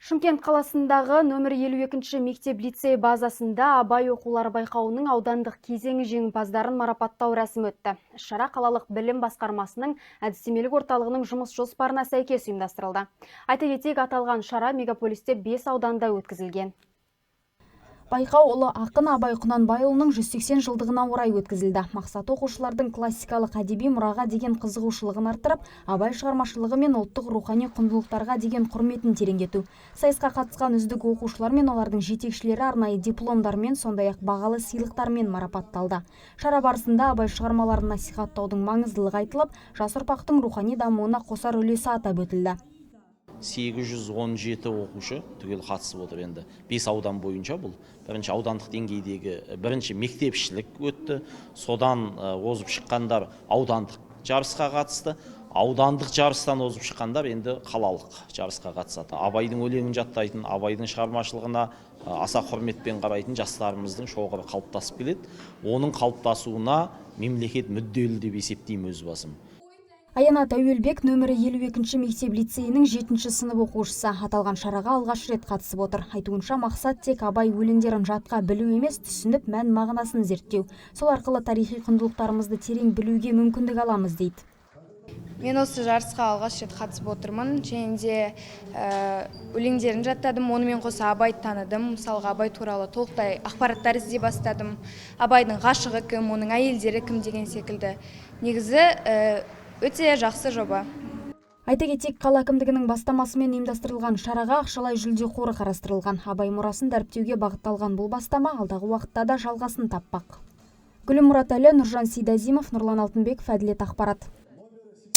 Шымкент қаласындағы нөмір 52-ші мектеп-лицей базасында Абай оқулары байқауының аудандық кезеңі жеңімпаздарын марапаттау рәсімі өтті. Шара қалалық білім басқармасының әдістемелік орталығының жұмыс жоспарына сәйкес ұйымдастырылды. Айта кетейік, аталған шара мегаполисте 5 ауданда өткізілген. Байқау ұлы ақын Абай Құнанбайұлының 180 жылдығына орай өткізілді. Мақсаты оқушылардың классикалық әдеби мұраға деген қызығушылығын арттырып, Абай шығармашылығы мен ұлттық рухани құндылықтарға деген құрметін тереңдету. Сайысқа қатысқан үздік оқушылар мен олардың жетекшілері арнайы дипломдармен, сондай-ақ бағалы сыйлықтармен марапатталды. Шара барысында Абай шығармаларын насихаттаудың маңыздылығы айтылып, жас ұрпақтың рухани дамуына қосар үлесі атап өтілді. 817 оқушы түгел қатысып отыр. Енді 5 аудан бойынша бұл бірінші аудандық деңгейдегі бірінші мектепшілік өтті. Содан озып шыққандар аудандық жарысқа қатысты. Аудандық жарыстан озып шыққандар енді қалалық жарысқа қатысады. Абайдың өлеңін жаттайтын, Абайдың шығармашылығына аса құрметпен қарайтын жастарымыздың шоғыры қалыптасып келеді. Оның қалыптасуына мемлекет мүдделі деп есептеймін өз басым. Аянат Әуелбек нөмірі 52-ші мектеп-лицейінің 7-ші сынып оқушысы. Аталған шараға алғаш рет қатысып отыр. Айтуынша мақсат тек Абай өлеңдерін жатқа білу емес, түсініп мән мағынасын зерттеу. Сол арқылы тарихи құндылықтарымызды терең білуге мүмкіндік аламыз дейді. Мен осы жарысқа алғаш рет қатысып отырмын. Және де өлеңдерін жаттадым, онымен қоса Абайды таныдым. Мысалға, Абай туралы толықтай ақпараттар іздей бастадым. Абайдың ғашығы кім, оның әйелдері кім деген секілді. Негізі өте жақсы жоба. Айта кетейік, қала әкімдігінің бастамасымен ұйымдастырылған шараға ақшалай жүлде қоры қарастырылған. Абай мұрасын дәріптеуге бағытталған бұл бастама алдағы уақытта да жалғасын таппақ. Гүлім Мұратәлі, Нұржан Сейдазимов, Нұрлан Алтынбеков, Әділет ақпарат.